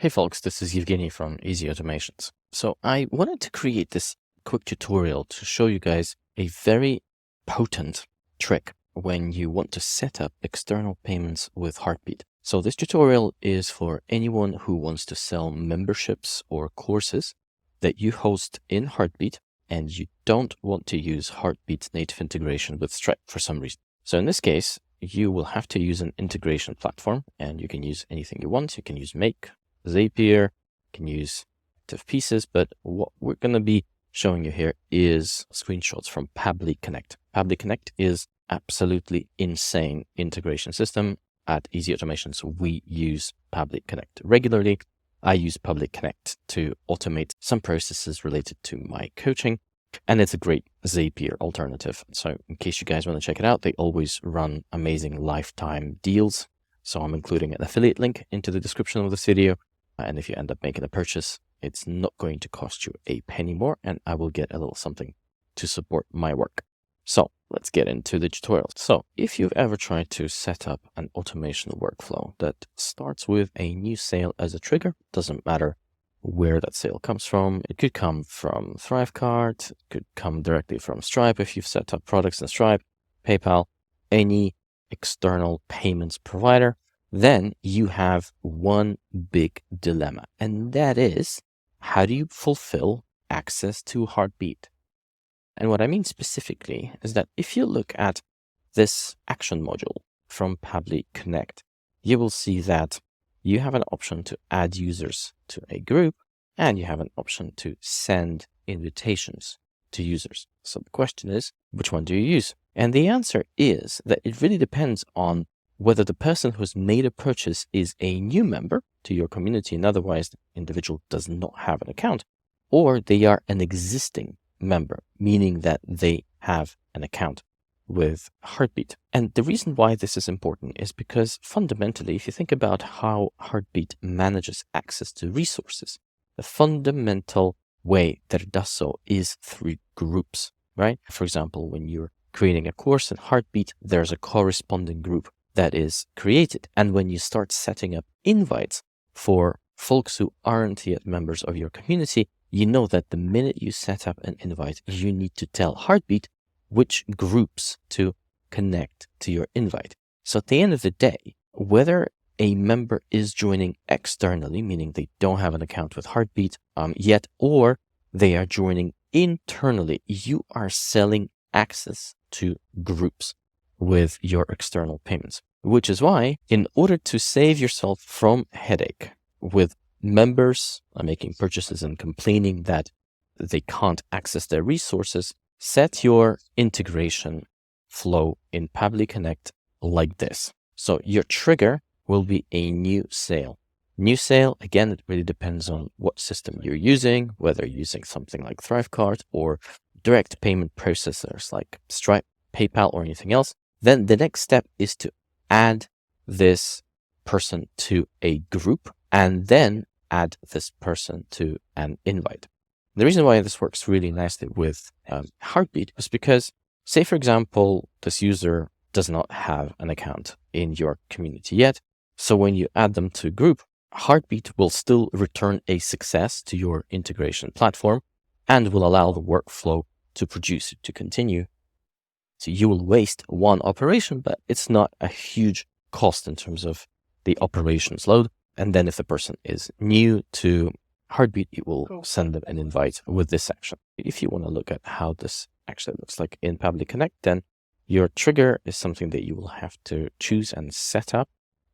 Hey folks, this is Evgeny from Easy Automations. So I wanted to create this quick tutorial to show you guys a very potent trick when you want to set up external payments with Heartbeat. So this tutorial is for anyone who wants to sell memberships or courses that you host in Heartbeat and you don't want to use Heartbeat's native integration with Stripe for some reason. So in this case, you will have to use an integration platform, and you can use anything you want. You can use Make, Zapier, can use active pieces, but what we're going to be showing you here is screenshots from Pabbly Connect. Pabbly Connect is absolutely insane integration system. At Easy Automations, we use Pabbly Connect regularly. I use Pabbly Connect to automate some processes related to my coaching, and it's a great Zapier alternative. So in case you guys want to check it out, they always run amazing lifetime deals. So I'm including an affiliate link into the description of this video. And if you end up making a purchase, it's not going to cost you a penny more, and I will get a little something to support my work. So let's get into the tutorial. So if you've ever tried to set up an automation workflow that starts with a new sale as a trigger, doesn't matter where that sale comes from. It could come from Thrivecart, it could come directly from Stripe if you've set up products in Stripe, PayPal, any external payments provider, then you have one big dilemma, and that is, how do you fulfill access to Heartbeat? And what I mean specifically is that if you look at this action module from Pabbly Connect, you will see that you have an option to add users to a group, and you have an option to send invitations to users. So the question is, which one do you use? And the answer is that it really depends on whether the person who's made a purchase is a new member to your community, and otherwise the individual does not have an account, or they are an existing member, meaning that they have an account with Heartbeat. And the reason why this is important is because fundamentally, if you think about how Heartbeat manages access to resources, the fundamental way that it does so is through groups, right? For example, when you're creating a course in Heartbeat, there's a corresponding group that is created. And when you start setting up invites for folks who aren't yet members of your community, you know that the minute you set up an invite, you need to tell Heartbeat which groups to connect to your invite. So at the end of the day, whether a member is joining externally, meaning they don't have an account with Heartbeat yet, or they are joining internally, you are selling access to groups with your external payments. Which is why, in order to save yourself from headache with members making purchases and complaining that they can't access their resources, set your integration flow in Pabbly Connect like this. So your trigger will be a new sale. New sale, again, it really depends on what system you're using, whether you're using something like Thrivecart or direct payment processors like Stripe, PayPal, or anything else. Then the next step is to add this person to a group and then add this person to an invite. The reason why this works really nicely with Heartbeat is because, say, for example, this user does not have an account in your community yet. So when you add them to a group, Heartbeat will still return a success to your integration platform and will allow the workflow to produce, to continue. So you will waste one operation, but it's not a huge cost in terms of the operations load. And then if the person is new to Heartbeat, it will send them an invite with this action. If you want to look at how this actually looks like in Pabbly Connect, then your trigger is something that you will have to choose and set up.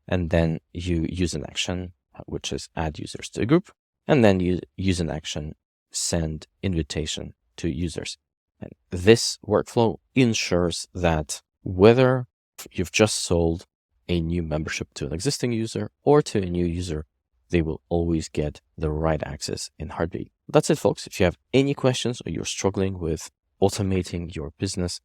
And then you use an action, which is add users to a group. And then you use an action, send invitation to users. And this workflow ensures that whether you've just sold a new membership to an existing user or to a new user, they will always get the right access in Heartbeat. That's it, folks. If you have any questions or you're struggling with automating your business,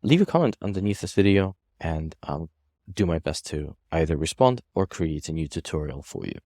leave a comment underneath this video and I'll do my best to either respond or create a new tutorial for you.